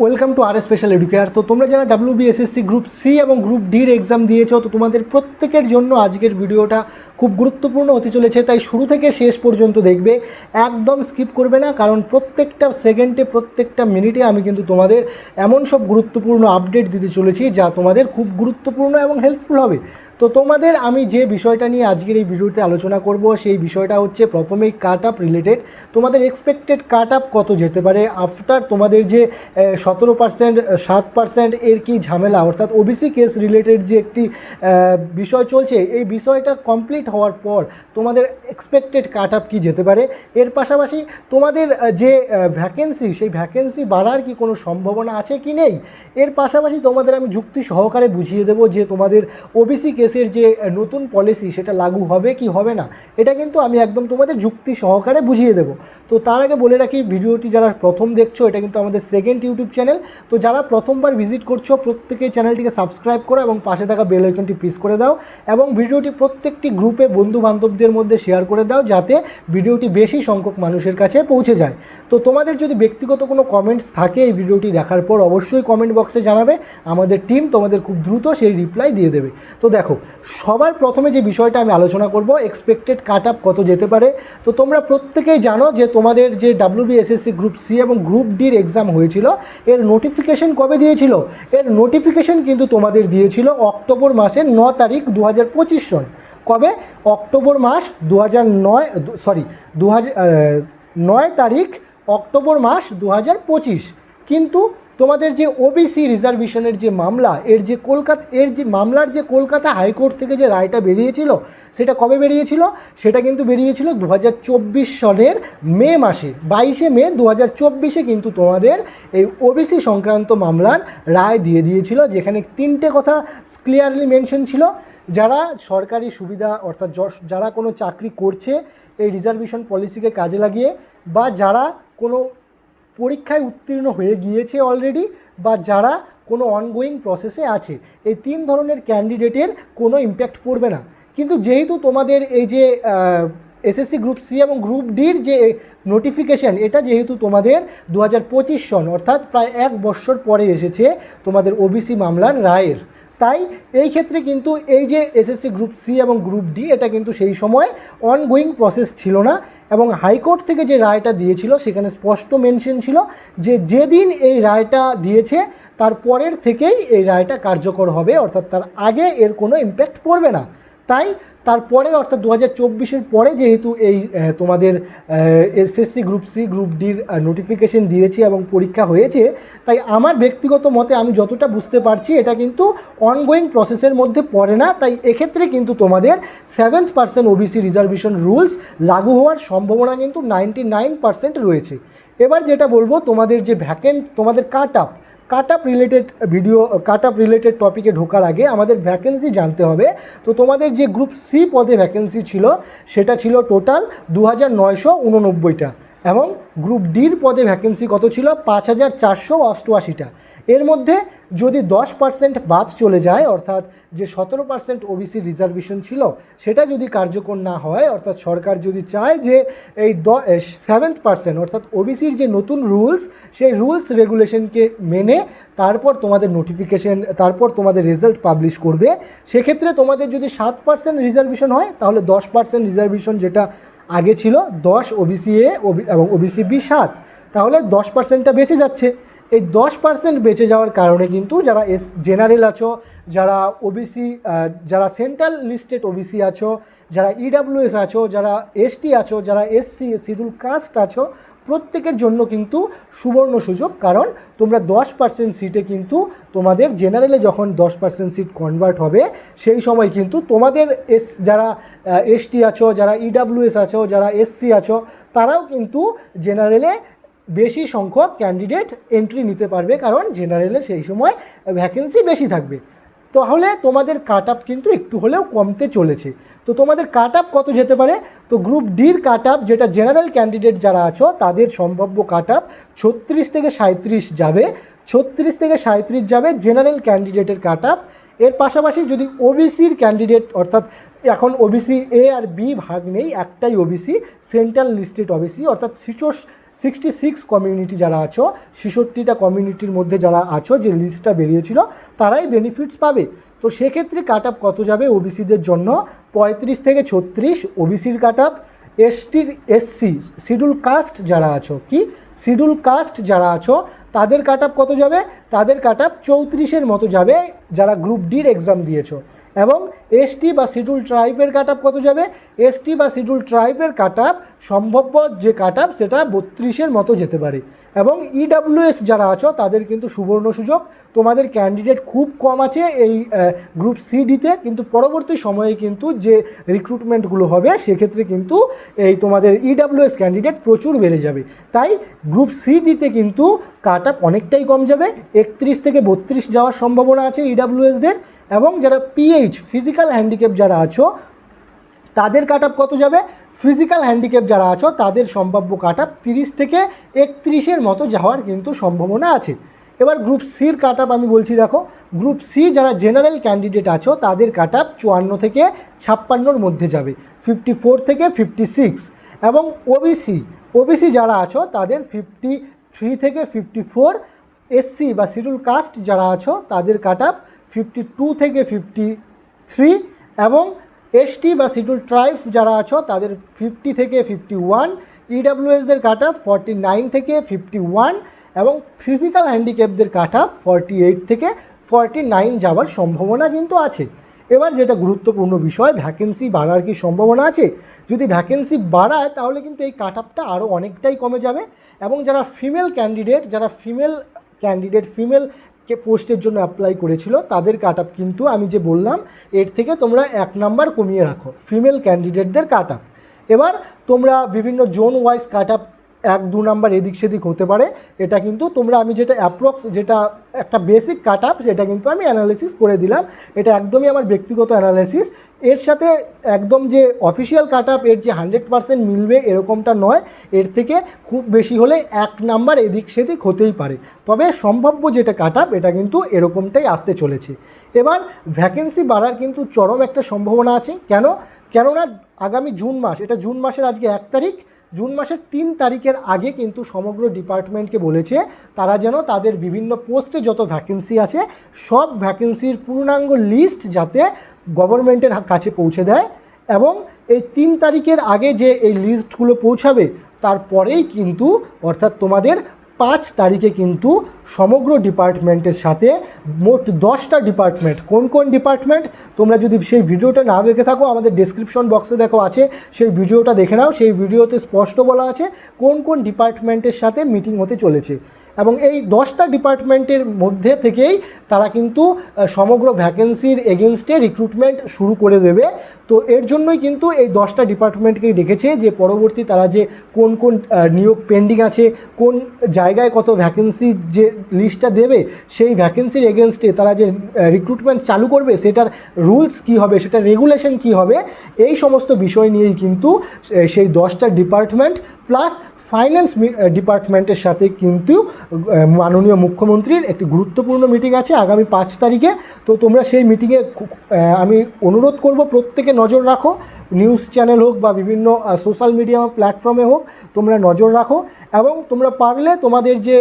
Welcome to our special Educare. তো তোমরা যারা WBSSC গ্রুপ সি এবং গ্রুপ ডির এক্সাম দিয়েছো, তো তোমাদের প্রত্যেকের জন্য আজকের ভিডিওটা খুব গুরুত্বপূর্ণ হতে চলেছে। তাই শুরু থেকে শেষ পর্যন্ত দেখবে, একদম স্কিপ করবে না, কারণ প্রত্যেকটা সেকেন্ডে প্রত্যেকটা মিনিটে আমি কিন্তু তোমাদের এমন সব গুরুত্বপূর্ণ আপডেট দিতে চলেছি যা তোমাদের খুব গুরুত্বপূর্ণ এবং হেল্পফুল হবে। তো তোমাদের আমি যে বিষয়টা নিয়ে আজকের এই ভিডিওতে আলোচনা করব সেই বিষয়টা হচ্ছে প্রথমেই কাট আপ রিলেটেড। তোমাদের এক্সপেক্টেড কাট আপ কত যেতে পারে আফটার তোমাদের যে 17%, 7% এর কি ঝামেলা, অর্থাৎ ওবিসি কেস রিলেটেড যে একটি বিষয় চলছে, এই বিষয়টা কমপ্লিট হওয়ার পর তোমাদের এক্সপেক্টেড কাট আপ কী যেতে পারে। এর পাশাপাশি তোমাদের যে ভ্যাকেন্সি, সেই ভ্যাকেন্সি বাড়ার কি কোনো সম্ভাবনা আছে কি নেই। এর পাশাপাশি তোমাদের আমি যুক্তি সহকারে বুঝিয়ে দেবো যে তোমাদের ওবিসি কেসের যে নতুন পলিসি সেটা লাগু হবে কি হবে না, এটা কিন্তু আমি একদম তোমাদের যুক্তি সহকারে বুঝিয়ে দেবো। তো তার আগে বলে রাখি, ভিডিওটি যারা প্রথম দেখছো, এটা কিন্তু আমাদের সেকেন্ড ইউটিউব চ্যানেল। তো যারা প্রথমবার ভিজিট করছো, প্রত্যেকেই চ্যানেলটিকে সাবস্ক্রাইব করো এবং পাশে থাকা বেল আইকনটি প্রেস করে দাও এবং ভিডিওটি প্রত্যেকটি গ্রুপে বন্ধু বান্ধবদের মধ্যে শেয়ার করে দাও, যাতে ভিডিওটি বেশি সংখ্যক মানুষের কাছে পৌঁছে যায়। তো তোমাদের যদি ব্যক্তিগত কোনো কমেন্টস থাকে এই ভিডিওটি দেখার পর, অবশ্যই কমেন্ট বক্সে জানাবে। আমাদের টিম তোমাদের খুব দ্রুত সেই রিপ্লাই দিয়ে দেবে। তো দেখো, সবার প্রথমে যে বিষয়টা আমি আলোচনা করব, এক্সপেক্টেড কাট আপ কত যেতে পারে। তো তোমরা প্রত্যেকেই জানো যে তোমাদের যে WBSSC গ্রুপ সি এবং গ্রুপ ডির এক্সাম হয়েছিল, এর নোটিফিকেশন কবে দিয়েছিল? এর নোটিফিকেশন কিন্তু তোমাদের দিয়েছিল অক্টোবর মাসের 9 তারিখ 2025 সন। কবে? অক্টোবর মাস 9 তারিখ অক্টোবর মাস 2025। কিন্তু তোমাদের যে ওবিসি রিজার্ভেশনের যে মামলা, এর যে মামলার যে কলকাতা হাইকোর্ট থেকে যে রায়টা বেরিয়েছিল, সেটা কবে বেরিয়েছিল? সেটা কিন্তু বেরিয়েছিল 2024 সনের মে মাসে, 22শে মে 2024 কিন্তু তোমাদের এই ওবিসি সংক্রান্ত মামলার রায় দিয়ে দিয়েছিল, যেখানে 3টে কথা ক্লিয়ারলি মেনশন ছিল। যারা সরকারি সুবিধা, অর্থাৎ যারা কোনো চাকরি করছে এই রিজার্ভেশন পলিসিকে কাজে লাগিয়ে, বা যারা কোনো পরীক্ষায় উত্তীর্ণ হয়ে গিয়েছে অলরেডি, বা যারা কোনো অনগোয়িং প্রসেসে আছে, এই 3 ধরনের ক্যান্ডিডেটের কোনো ইম্প্যাক্ট পড়বে না। কিন্তু যেহেতু তোমাদের এই যে এসএসসি গ্রুপ সি এবং গ্রুপ ডির যে নোটিফিকেশান, এটা যেহেতু তোমাদের 2025 সন, অর্থাৎ প্রায় 1 বছর পরে এসেছে তোমাদের ওবিসি মামলার রায়ের, তাই এই ক্ষেত্রে কিন্তু এই যে এসএসসি গ্রুপ সি এবং গ্রুপ ডি, এটা কিন্তু সেই সময় অনগোয়িং প্রসেস ছিল না। এবং হাইকোর্ট থেকে যে রায়টা দিয়েছিল সেখানে স্পষ্ট মেনশন ছিল যে যেদিন এই রায়টা দিয়েছে তার পরের থেকেই এই রায়টা কার্যকর হবে, অর্থাৎ তার আগে এর কোনো ইম্প্যাক্ট পড়বে না। তাই তারপরে, অর্থাৎ 2024-এর পরে যেহেতু এই তোমাদের এসএসসি গ্রুপ সি গ্রুপ ডির নোটিফিকেশন দিয়েছে এবং পরীক্ষা হয়েছে, তাই আমার ব্যক্তিগত মতে আমি যতটা বুঝতে পারছি এটা কিন্তু অনগোয়িং প্রসেসের মধ্যে পড়ে না। তাই এক্ষেত্রে কিন্তু তোমাদের 7% ওবিসি রিজার্ভেশন রুলস লাগু হওয়ার সম্ভাবনা কিন্তু 99% রয়েছে। এবার যেটা বলবো, তোমাদের যে তোমাদের কাট আপ রিলেটেড টপিকে ঢোকার আগে আমাদের ভ্যাকেন্সি জানতে হবে। তো তোমাদের যে গ্রুপ সি পদে ভ্যাকেন্সি ছিল সেটা ছিল টোটাল 2989টা, এবং গ্রুপ ডির পদে ভ্যাকেন্সি কত ছিল? 5488টা। এর মধ্যে যদি 10% বাদ চলে যায়, অর্থাৎ যে 17% ওবিসি রিজার্ভেশন ছিল সেটা যদি কার্যকর না হয়, অর্থাৎ সরকার যদি চায় যে এই 7% অর্থাৎ ওবিসির যে নতুন রুলস, সেই রুলস রেগুলেশনকে মেনে তারপর তোমাদের নোটিফিকেশন, তারপর তোমাদের রেজাল্ট পাবলিশ করবে, সেক্ষেত্রে তোমাদের যদি 7% রিজার্ভেশন হয়, তাহলে 10% রিজার্ভেশন যেটা আগে ছিল 10 ওবিসি এ এবং ওবিসি বি 7, তাহলে 10%টা বেঁচে যাচ্ছে। এই 10% বেঁচে যাওয়ার কারণে কিন্তু যারা জেনারেল আছো, যারা ওবিসি, যারা সেন্ট্রাল লিস্টেড ওবিসি আছো, যারা ইডাব্লিউএস আছো, যারা এসটি আছো, যারা এসসি শিডিউল কাস্ট আছো, প্রত্যেকের জন্য কিন্তু সুবর্ণ সুযোগ। কারণ তোমরা 10% সিটে কিন্তু তোমাদের জেনারেলে যখন 10% সিট কনভার্ট হবে, সেই সময় কিন্তু তোমাদের যারা এসটি আছো, যারা ইডাব্লিউএস আছো, যারা এসসি আছো, তারাও কিন্তু জেনারেলে বেশি সংখ্যক ক্যান্ডিডেট এন্ট্রি নিতে পারবে, কারণ জেনারেলে সেই সময় ভ্যাকেন্সি বেশি থাকবে। তাহলে তোমাদের কাট আপ কিন্তু একটু হলেও কমতে চলেছে। তো তোমাদের কাট আপ কত যেতে পারে? তো গ্রুপ ডির কাট আপ, যেটা জেনারেল ক্যান্ডিডেট যারা আছো তাদের সম্ভাব্য কাট আপ 36 থেকে 37 যাবে। 36 থেকে 37 যাবে জেনারেল ক্যান্ডিডেটের কাট আপ। এর পাশাপাশি যদি ওবিসির ক্যান্ডিডেট, অর্থাৎ এখন ওবিসি এ আর বি ভাগ নেই, একটাই ওবিসি, সেন্ট্রাল লিস্টেড ওবিসি, অর্থাৎ 66 কমিউনিটি যারা আছো, 66টা কমিউনিটির মধ্যে যারা আছো, যে লিস্টটা বেরিয়েছিল তারাই বেনিফিটস পাবে। তো সেক্ষেত্রে কাট আপ কত যাবে ওবিসিদের জন্য? 35 থেকে 36 ওবিসির কাট আপ। এসটির এসসি শিডিউল কাস্ট যারা আছো, কি শিডিউল কাস্ট যারা আছো তাদের কাট আপ কত যাবে? তাদের কাট আপ 34-এর মতো যাবে যারা গ্রুপ ডির এক্সাম দিয়েছো। এবং এসটি বা শিডিউল ট্রাইবের কাট আপ কত যাবে? এসটি বা শিডিউল ট্রাইবের কাট আপ সম্ভাব্য যে কাট আপ সেটা 32-এর মতো যেতে পারে। এবং ইডাব্লিউএস যারা আছো তাদের কিন্তু সুবর্ণ সুযোগ, তোমাদের ক্যান্ডিডেট খুব কম আছে এই গ্রুপ সিডিতে, কিন্তু পরবর্তী সময়ে কিন্তু যে রিক্রুটমেন্টগুলো হবে সেক্ষেত্রে কিন্তু এই তোমাদের ইডাব্লিউএস ক্যান্ডিডেট প্রচুর বেড়ে যাবে। তাই গ্রুপ সিডিতে কিন্তু কাট আপ অনেকটাই কম যাবে, 31 থেকে 32 যাওয়ার সম্ভাবনা আছে ইডাব্লিউএসদের। এবং যারা পিএইচ ফিজিক্যাল হ্যান্ডিক্যাপ যারা আছো তাদের কাট আপ কত যাবে? ফিজিক্যাল হ্যান্ডিক্যাপ যারা আছো তাদের সম্ভাব্য কাট আপ 30 থেকে 31-এর মতো যাওয়ার কিন্তু সম্ভাবনা আছে। এবার গ্রুপ সির কাট আপ আমি বলছি, দেখো গ্রুপ সি যারা জেনারেল ক্যান্ডিডেট আছো তাদের কাট আপ 54 থেকে 56-র মধ্যে যাবে, 54 থেকে 56। এবং ওবিসি যারা আছো তাদের 53 থেকে 54। এসসি বা শিডিউল কাস্ট যারা আছো তাদের কাট আপ 52 থেকে 53। এবং এসটি বা শিডিউল ট্রাইব যারা আছো তাদের 50 থেকে 51। ইডাব্লিউএসদের কাট আপ 49 থেকে 51। এবং ফিজিক্যাল হ্যান্ডিক্যাপদের কাট আপ 48 থেকে 49 যাওয়ার সম্ভাবনা কিন্তু আছে। এবার যেটা গুরুত্বপূর্ণ বিষয়, ভ্যাকেন্সি বাড়ার কি সম্ভাবনা আছে? যদি ভ্যাকেন্সি বাড়ায় তাহলে কিন্তু এই কাট আপটা আরও অনেকটাই কমে যাবে। এবং যারা ফিমেল কে পোস্টের জন্য অ্যাপ্লাই করেছিল তাদের কাট আপ কিন্তু আমি যে বললাম এর থেকে তোমরা 1 নাম্বার কমিয়ে রাখো ফিমেল ক্যান্ডিডেটদের কাট আপ। এবার তোমরা বিভিন্ন জোন ওয়াইজ কাট আপ 1-2 নাম্বার এদিক সেদিক হতে পারে, এটা কিন্তু তোমরা আমি যেটা অ্যাপ্রক্স যেটা একটা বেসিক কাট আপ সেটা কিন্তু আমি অ্যানালিসিস করে দিলাম, এটা একদমই আমার ব্যক্তিগত অ্যানালিসিস। এর সাথে একদম যে অফিসিয়াল কাট আপ এর যে 100% মিলবে এরকমটা নয়, এর থেকে খুব বেশি হলে 1 নাম্বার এদিক সেদিক হতেই পারে। তবে সম্ভাব্য যেটা কাট আপ এটা কিন্তু এরকমটাই আসতে চলেছে। এবার ভ্যাকেন্সি বাড়ার কিন্তু চরম একটা সম্ভাবনা আছে। কেননা আগামী জুন মাস, এটা জুন মাসের আজকে 1 তারিখ, জুন মাসের 3 তারিখের আগে কিন্তু সমগ্র ডিপার্টমেন্টকে বলেছে তারা যেন তাদের বিভিন্ন পোস্টে যত ভ্যাকেন্সি আছে সব ভ্যাকেন্সির পূর্ণাঙ্গ লিস্ট যাতে গভর্নমেন্টের কাছে পৌঁছে দেয়। এবং এই 3 তারিখের আগে যে এই লিস্টগুলো পৌঁছাবে তারপরেই কিন্তু অর্থাৎ তোমাদের 5 তারিখে কিন্তু সমগ্র ডিপার্টমেন্টের সাথে মোট 10টা ডিপার্টমেন্ট, কোন কোন ডিপার্টমেন্ট তোমরা যদি সেই ভিডিওটা না দেখে থাকো আমাদের ডেসক্রিপশন বক্সে দেখো আছে, সেই ভিডিওটা দেখে নাও। সেই ভিডিওতে স্পষ্ট বলা আছে কোন কোন ডিপার্টমেন্টের সাথে মিটিং হতে চলেছে। এবং এই 10টা ডিপার্টমেন্টের মধ্যে থেকেই তারা কিন্তু সমগ্র ভ্যাকেন্সির এগেনস্টে রিক্রুটমেন্ট শুরু করে দেবে। তো এর জন্যই কিন্তু এই 10টা ডিপার্টমেন্টকেই ডেকেছে যে পরবর্তী তারা যে কোন কোন নিয়োগ পেন্ডিং আছে, কোন জায়গায় কত ভ্যাকেন্সি যে লিস্টটা দেবে, সেই ভ্যাকেন্সির এগেনস্টে তারা যে রিক্রুটমেন্ট চালু করবে সেটার রুলস কী হবে, সেটার রেগুলেশন কী হবে, এই সমস্ত বিষয় নিয়েই কিন্তু সেই 10টা ডিপার্টমেন্ট প্লাস ফাইন্যান্স ডিপার্টমেন্টের সাথে কিন্তু মাননীয় মুখ্যমন্ত্রীর একটি গুরুত্বপূর্ণ মিটিং আছে আগামী 5 তারিখে। তো তোমরা সেই মিটিংয়ে আমি অনুরোধ করব প্রত্যেকে নজর রাখো, নিউজ চ্যানেল হোক বা বিভিন্ন সোশ্যাল মিডিয়া প্ল্যাটফর্মে হোক তোমরা নজর রাখো। এবং তোমরা পারলে তোমাদের যে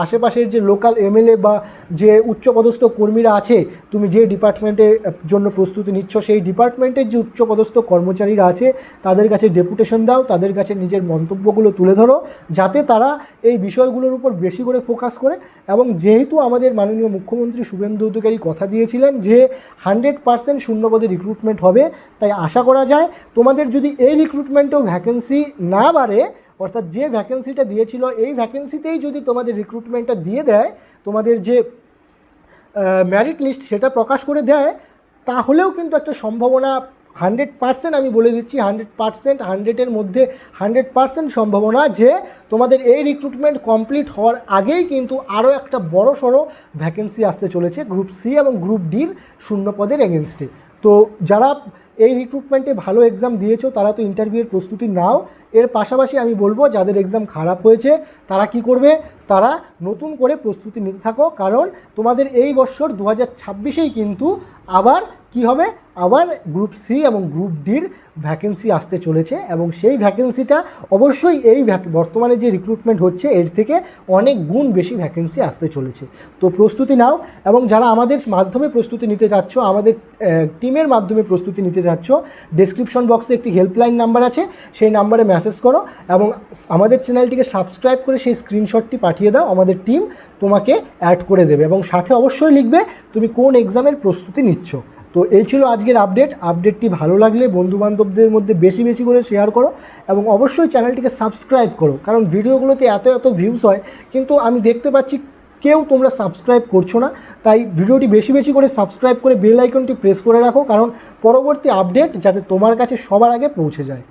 আশেপাশের যে লোকাল এমএলএ বা যে উচ্চপদস্থ কর্মীরা আছে, তুমি যে ডিপার্টমেন্টের জন্য প্রস্তুতি নিচ্ছ সেই ডিপার্টমেন্টের যে উচ্চপদস্থ কর্মচারীরা আছে তাদের কাছে ডেপুটেশন দাও, তাদের কাছে নিজের মন্তব্যগুলো তুলে ধরো যাতে তারা এই বিষয়গুলোর উপর বেশি করে ফোকাস করে। এবং যেহেতু আমাদের মাননীয় মুখ্যমন্ত্রী শুভেন্দু অধিকারী কথা দিয়েছিলেন যে 100% শূন্যপদে রিক্রুটমেন্ট হবে, তাই আশা করা যায় তোমাদের যদি এই রিক্রুটমেন্টেও ভ্যাকেন্সি না বাড়ে, অর্থাৎ যে ভ্যাকেন্সিটা দিয়েছিল এই ভ্যাকেন্সিতেই যদি তোমাদের রিক্রুটমেন্টটা দিয়ে দেয়, তোমাদের যে মেরিট লিস্ট সেটা প্রকাশ করে দেয়, তাহলেও কিন্তু একটা সম্ভাবনা 100% আমি বলে দিচ্ছি 100%, 100-এর মধ্যে 100% সম্ভাবনা যে তোমাদের এই রিক্রুটমেন্ট কমপ্লিট হওয়ার আগেই কিন্তু আরও একটা বড় সড়ো ভ্যাকেন্সি আসতে চলেছে গ্রুপ সি এবং গ্রুপ ডির শূন্যপদের এগেনস্টে। তো যারা এই রিক্রুটমেন্টে ভালো এক্সাম দিয়েছো তারা তো ইন্টারভিউয়ের প্রস্তুতি নাও। এর পাশাপাশি আমি বলবো যাদের এক্সাম খারাপ হয়েছে তারা কি করবে, তারা নতুন করে প্রস্তুতি নিতে থাকো, কারণ তোমাদের এই বছর 2026-এই কিন্তু আবার কি হবে, আবার গ্রুপ সি এবং গ্রুপ ডির ভ্যাকেন্সি আসতে চলেছে এবং সেই ভ্যাকেন্সিটা অবশ্যই এই বর্তমানে যে রিক্রুটমেন্ট হচ্ছে এর থেকে অনেক গুণ বেশি ভ্যাকেন্সি আসতে চলেছে। তো প্রস্তুতি নাও, এবং যারা আমাদের মাধ্যমে প্রস্তুতি নিতে চাচ্ছ, আমাদের টিমের মাধ্যমে প্রস্তুতি নিতে চাচ্ছ, ডেসক্রিপশন বক্সে একটি হেল্পলাইন নাম্বার আছে, সেই নাম্বারে মেসেজ করো এবং আমাদের চ্যানেলটিকে সাবস্ক্রাইব করে সেই স্ক্রিনশটটি পাঠিয়ে দাও, আমাদের টিম তোমাকে অ্যাড করে দেবে এবং সাথে অবশ্যই লিখবে তুমি কোন এক্সামের প্রস্তুতি নিচ্ছ। তো এই ছিল আজকের আপডেটটি ভালো লাগলে বন্ধুবান্ধবদের মধ্যে বেশি বেশি করে শেয়ার করো এবং অবশ্যই চ্যানেলটিকে সাবস্ক্রাইব করো, কারণ ভিডিওগুলোতে এত ভিউজ হয় কিন্তু আমি দেখতে পাচ্ছি কেউ তোমরা সাবস্ক্রাইব করছো না। তাই ভিডিওটি বেশি বেশি করে সাবস্ক্রাইব করে বেল আইকনটি প্রেস করে রাখো, কারণ পরবর্তী আপডেট যাতে তোমার কাছে সবার আগে পৌঁছে যায়।